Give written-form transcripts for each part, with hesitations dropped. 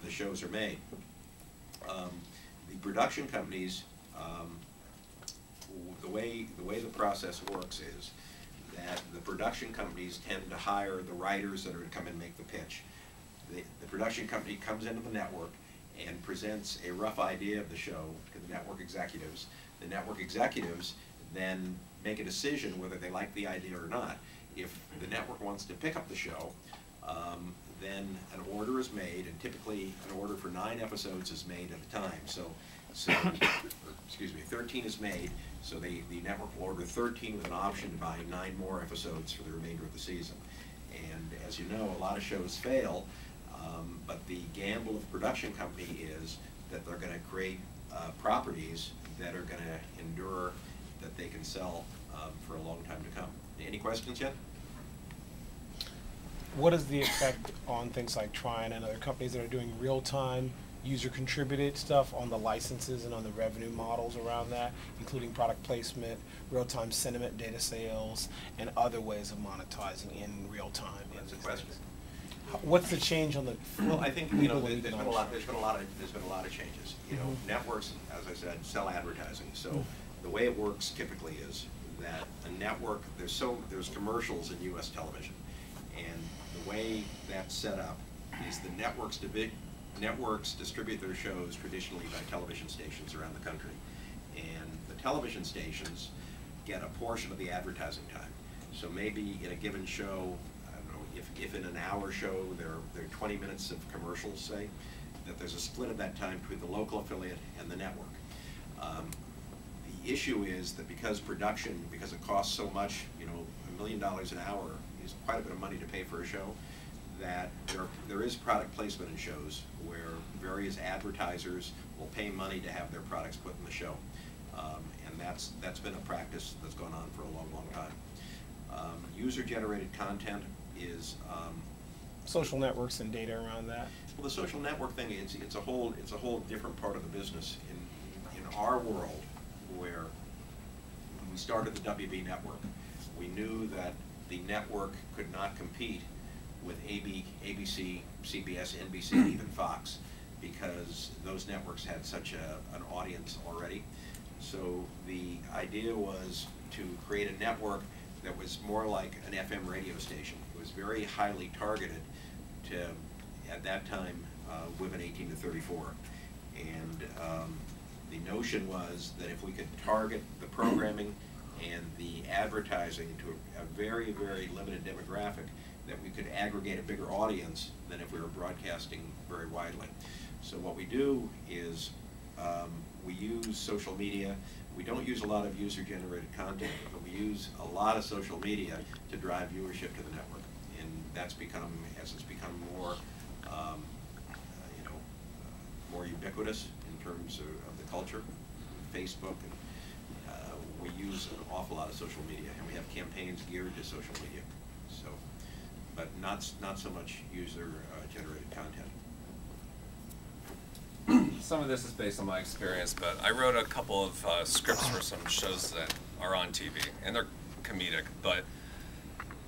the shows are made. The production companies, the way the process works is that the production companies tend to hire the writers that are going to come and make the pitch. The production company comes into the network and presents a rough idea of the show to the network executives. The network executives then make a decision whether they like the idea or not. If the network wants to pick up the show, then an order is made, and typically an order for 9 episodes is made at a time. So excuse me, 13 is made, so the network will order 13 with an option to buy 9 more episodes for the remainder of the season. And as you know, a lot of shows fail, but the gamble of the production company is that they're going to create properties that are going to endure, that they can sell for a long time to come. Any questions yet? What is the effect on things like Trine and other companies that are doing real-time user-contributed stuff on the licenses and on the revenue models around that, including product placement, real-time sentiment data sales, and other ways of monetizing in real time? That's a question. What's the change on the? Well, I think there's been a lot of changes. Networks, as I said, sell advertising. So the way it works typically is that a network, there's commercials in U.S. television, and the way that's set up is the networks distribute their shows traditionally by television stations around the country, and the television stations get a portion of the advertising time. So maybe in a given show, if in an hour show there are 20 minutes of commercials, say, that there's a split of that time between the local affiliate and the network. The issue is that because it costs so much, $1 million an hour is quite a bit of money to pay for a show, that there is product placement in shows where various advertisers will pay money to have their products put in the show. And that's been a practice that's gone on for a long, long time. User-generated content is social networks and data around that. Well, the social network thing, it's a whole different part of the business. In our world, where when we started the WB network, we knew that the network could not compete with ABC, CBS, NBC, even Fox, because those networks had such an audience already. So the idea was to create a network that was more like an FM radio station. It was very highly targeted to, at that time, women 18 to 34. And the notion was that if we could target the programming and the advertising to a very, very limited demographic, that we could aggregate a bigger audience than if we were broadcasting very widely. So what we do is we use social media. We don't use a lot of user-generated content, but we use a lot of social media to drive viewership to the network. And that's become, as it's become more, more ubiquitous in terms of the culture, Facebook, and we use an awful lot of social media, and we have campaigns geared to social media. So, but not so much user-generated content. Some of this is based on my experience, but I wrote a couple of scripts for some shows that are on TV, and they're comedic, but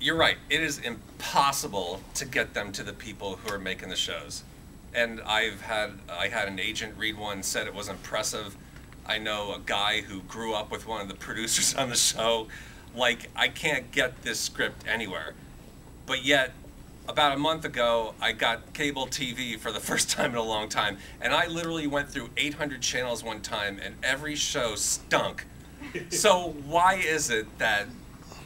you're right, it is impossible to get them to the people who are making the shows. And I had an agent read one, said it was impressive. I know a guy who grew up with one of the producers on the show. Like, I can't get this script anywhere. But yet, about a month ago, I got cable TV for the first time in a long time, and I literally went through 800 channels one time, and every show stunk. So why is it that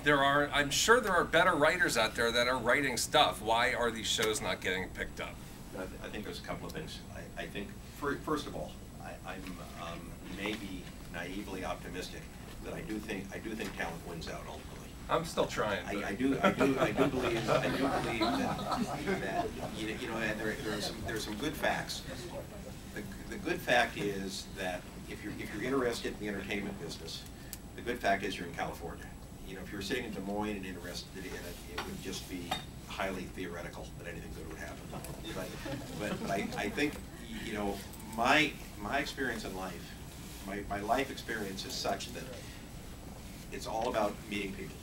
I'm sure there are better writers out there that are writing stuff. Why are these shows not getting picked up? I think there's a couple of things. I think, first of all, I'm maybe naively optimistic that I do think talent wins out ultimately. I'm still trying. I do believe that and there's some good facts. The good fact is that if you're interested in the entertainment business, the good fact is you're in California. If you're sitting in Des Moines and interested in it, it would just be highly theoretical that anything good would happen. But I think my experience in life, my life experience is such that it's all about meeting people.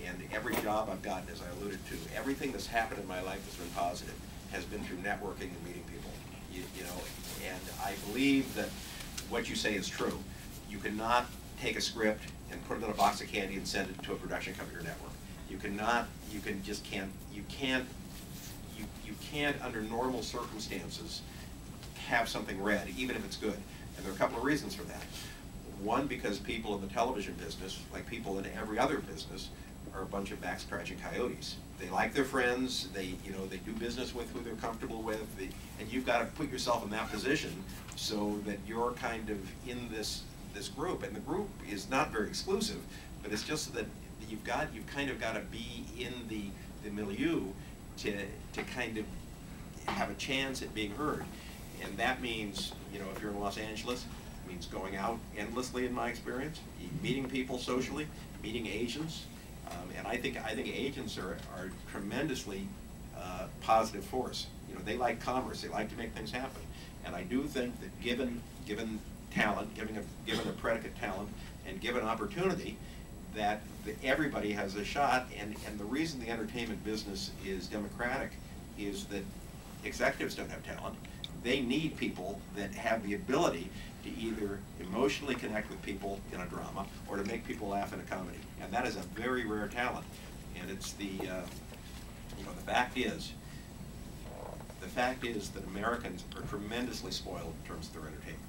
And every job I've gotten, as I alluded to, everything that's happened in my life that's been positive has been through networking and meeting people. You know, and I believe that what you say is true. You cannot take a script and put it in a box of candy and send it to a production company or network. You cannot, you can't under normal circumstances have something read, even if it's good. And there are a couple of reasons for that. One, because people in the television business, like people in every other business, are a bunch of back-scratching coyotes. They like their friends, they do business with who they're comfortable with, and you've got to put yourself in that position so that you're kind of in this group. And the group is not very exclusive, but it's just that you've kind of got to be in the milieu to kind of have a chance at being heard. And that means, if you're in Los Angeles, it means going out endlessly, in my experience, meeting people socially, meeting agents. And I think agents are tremendously positive force. They like commerce. They like to make things happen. And I do think that given talent, given a predicate talent, and given opportunity, that everybody has a shot. And the reason the entertainment business is democratic is that executives don't have talent. They need people that have the ability to either emotionally connect with people in a drama or to make people laugh in a comedy. And that is a very rare talent. And it's the fact is that Americans are tremendously spoiled in terms of their entertainment.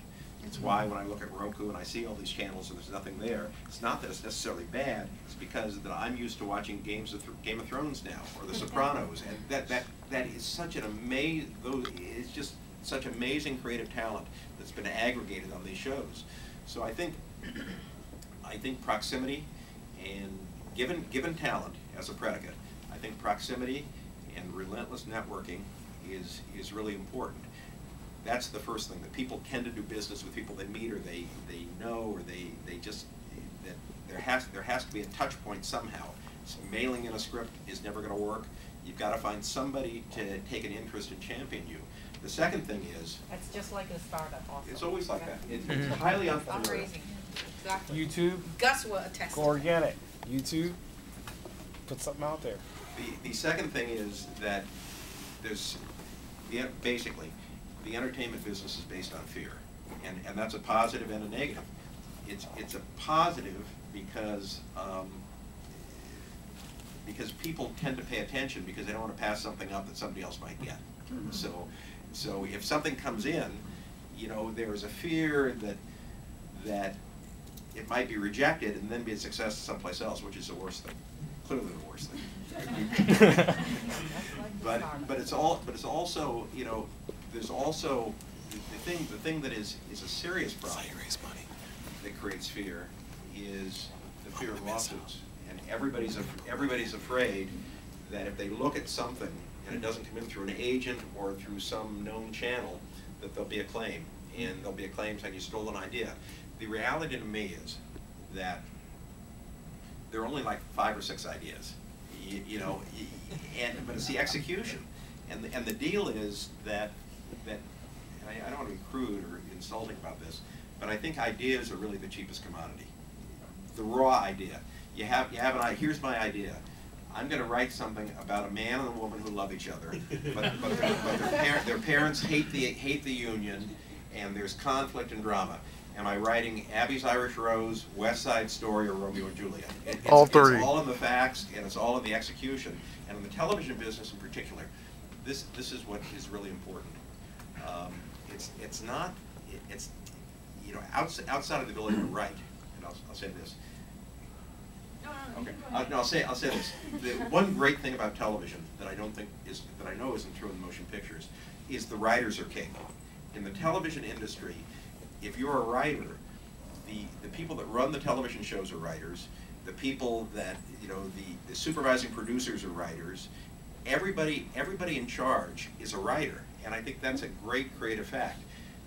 It's why when I look at Roku and I see all these channels and there's nothing there, it's not that it's necessarily bad, it's because that I'm used to watching Game of Thrones now, or The Sopranos, and that is such an it's just such amazing creative talent that's been aggregated on these shows. So I think proximity, and given talent as a predicate, I think proximity and relentless networking is really important. That's the first thing, that people tend to do business with people they meet or they know, or they just, that there has to be a touch point somehow. So mailing in a script is never going to work. You've got to find somebody to take an interest and champion you. The second thing is... It's just like a startup also. It's always like that. It's highly entrepreneurial. Fundraising. Exactly. YouTube. Gus will attest. Go organic. YouTube. Put something out there. The second thing is that basically, the entertainment business is based on fear. And that's a positive and a negative. It's a positive because people tend to pay attention because they don't want to pass something up that somebody else might get. So if something comes in, there's a fear that it might be rejected and then be a success someplace else, which is the worst thing. Clearly the worst thing. but it's also, there's also the thing that is a serious problem that creates fear is the fear of lawsuits. And everybody's afraid that if they look at something and it doesn't come in through an agent or through some known channel, that there'll be a claim. And there'll be a claim saying you stole an idea. The reality to me is that there are only like 5 or 6 ideas, but it's the execution. And the deal is that and I don't want to be crude or insulting about this, but I think ideas are really the cheapest commodity. The raw idea. You have an idea. Here's my idea. I'm going to write something about a man and a woman who love each other, but their parents hate the union, and there's conflict and drama. Am I writing Abby's Irish Rose, West Side Story, or Romeo and Juliet? All three. It's all in the facts, and it's all in the execution. And in the television business in particular, this is what is really important. Outside of the ability to write, and I'll say this. Okay. No, I'll say this. The one great thing about television that I know isn't true in motion pictures is the writers are king. In the television industry, if you're a writer, the people that run the television shows are writers. The people that the supervising producers are writers. Everybody in charge is a writer, and I think that's a great creative fact.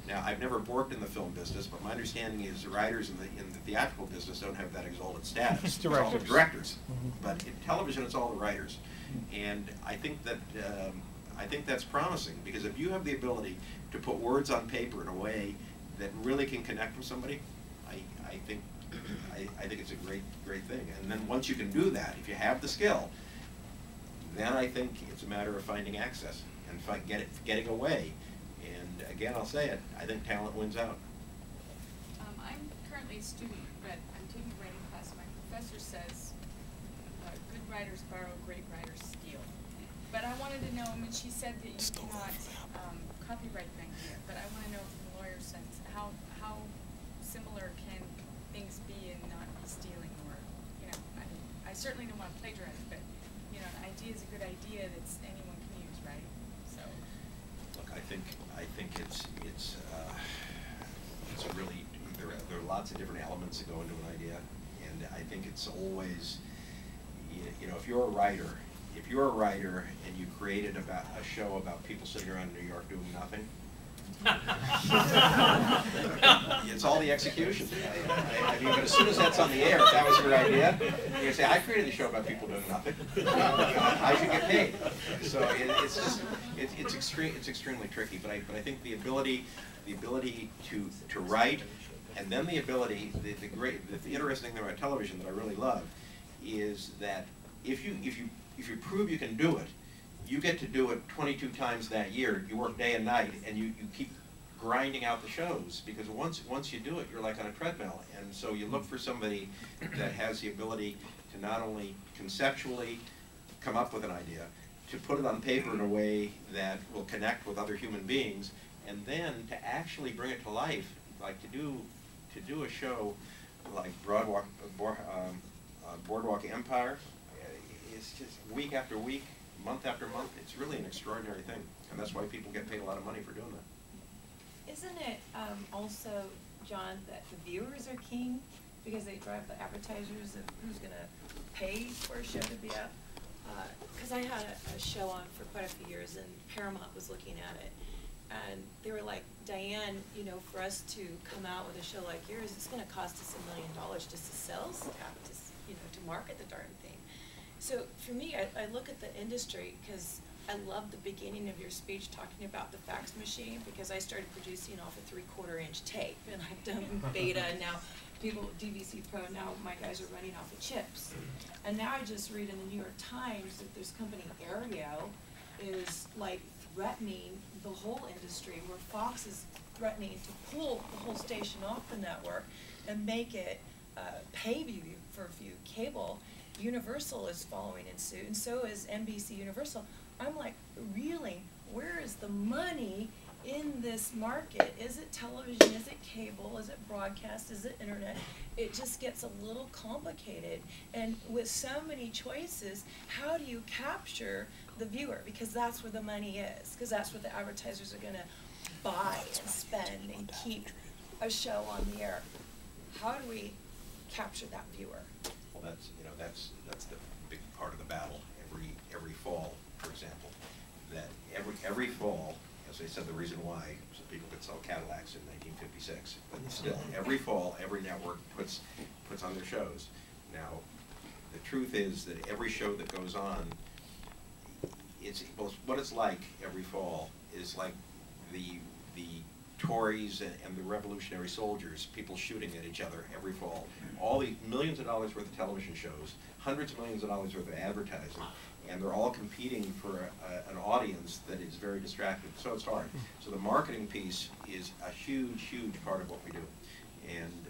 Now, I've never worked in the film business, but my understanding is the writers in the theatrical business don't have that exalted status. It's all the directors. directors. But in television, it's all the writers. And I think that's promising, because if you have the ability to put words on paper in a way that really can connect with somebody, I think it's a great thing. And then once you can do that, if you have the skill, then I think it's a matter of finding access and getting away. And again, I'll say it, I think talent wins out. I'm currently a student, but I'm taking a writing class. My professor says good writers borrow, great writers steal. But I wanted to know, I mean, she said that you cannot copyright an idea, but I want to know from the lawyer's sense, how similar can things be in not be stealing, or, you know, I certainly don't want to plagiarize, but, you know, an idea is a good idea that anyone can use, right? So. Look, I think it's a really, there are lots of different elements that go into an idea, and I think it's always, you know, if you're a writer and you created a show about people sitting around New York doing nothing, it's all the execution. I mean, but as soon as that's on the air, if that was your idea, you say, I created a show about people doing nothing. I should get paid. So it's just, it's extremely tricky. But I think the ability to write, and then the ability, the interesting thing about television that I really love is that if you prove you can do it, you get to do it 22 times that year. You work day and night, and you keep grinding out the shows, because once you do it, you're like on a treadmill. And so you look for somebody that has the ability to not only conceptually come up with an idea, to put it on paper in a way that will connect with other human beings, and then to actually bring it to life, like to do a show like Boardwalk Empire. It's just week after week, month after month. It's really an extraordinary thing, and that's why people get paid a lot of money for doing that. Isn't it also, John, that the viewers are king because they drive the advertisers of who's going to pay for a show to be up? Because I had a show on for quite a few years, and Paramount was looking at it, and they were like, Diane, you know, for us to come out with a show like yours, it's going to cost us $1 million just to sales staff, to market the darn thing. So for me, I look at the industry, because I love the beginning of your speech talking about the fax machine, because I started producing off a 3/4-inch tape, and I've done beta, and now DVC Pro, now my guys are running off of chips. And now I just read in the New York Times that this company, Aereo, is like threatening the whole industry, where Fox is threatening to pull the whole station off the network and make it pay-per-view cable. Universal is following in suit, and so is NBC Universal. I'm like, really, where is the money in this market? Is it television? Is it cable? Is it broadcast? Is it internet? It just gets a little complicated. And with so many choices, how do you capture the viewer? Because that's where the money is, because that's what the advertisers are going to buy and spend and keep a show on the air. How do we capture that viewer? Well, that's the big part of the battle. Every fall, for example, that every fall, as I said, the reason why, so people could sell Cadillacs in 1956, but still, every fall, every network puts on their shows. Now, the truth is that every show that goes on, what it's like every fall is like the Tories and the Revolutionary Soldiers, people shooting at each other every fall. All the millions of dollars worth of television shows, hundreds of millions of dollars worth of advertising, and they're all competing for an audience that is very distracted. So it's hard. So the marketing piece is a huge, huge part of what we do. And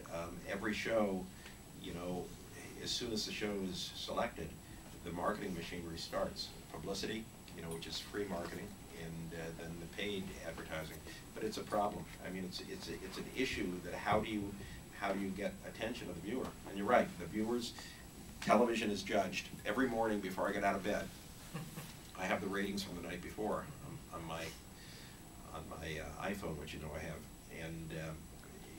every show, you know, as soon as the show is selected, the marketing machinery starts. Publicity, you know, which is free marketing, and then the paid advertising. But it's a problem. I mean, it's an issue that how do you get attention of the viewer? And you're right, the viewers, television is judged every morning before I get out of bed. I have the ratings from the night before on my iPhone, which you know I have, and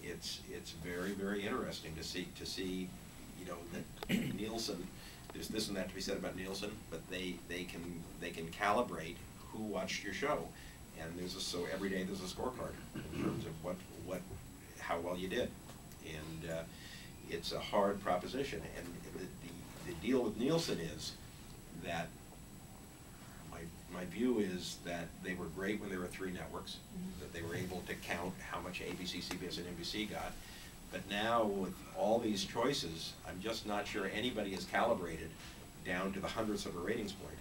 it's very, very interesting to see you know, that Nielsen. There's this and that to be said about Nielsen, but they can calibrate who watched your show, and so every day there's a scorecard in terms of how well you did, and it's a hard proposition. And the deal with Nielsen is that my view is that they were great when there were 3 networks, that they were able to count how much ABC, CBS, and NBC got. But now, with all these choices, I'm just not sure anybody is calibrated down to the hundredths of a ratings point.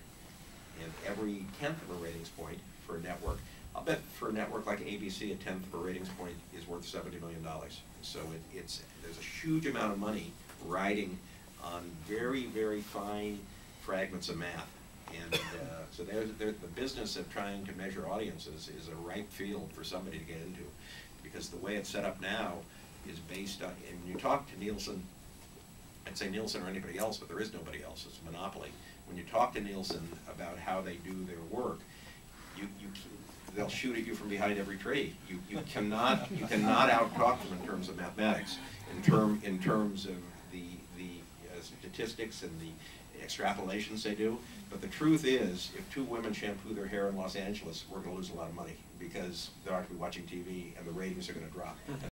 And every tenth of a ratings point for a network I'll bet for a network like ABC, a tenth of a ratings point is worth $70 million. So there's a huge amount of money riding on very, very fine fragments of math. And so the business of trying to measure audiences is a ripe field for somebody to get into, because the way it's set up now is based on, and when you talk to Nielsen, I'd say Nielsen or anybody else, but there is nobody else, it's a monopoly. When you talk to Nielsen about how they do their work, they'll shoot at you from behind every tree. You cannot out-talk them in terms of mathematics, in terms of the statistics and the extrapolations they do. But the truth is, if two women shampoo their hair in Los Angeles, we're going to lose a lot of money, because they're not going to be watching TV and the ratings are going to drop.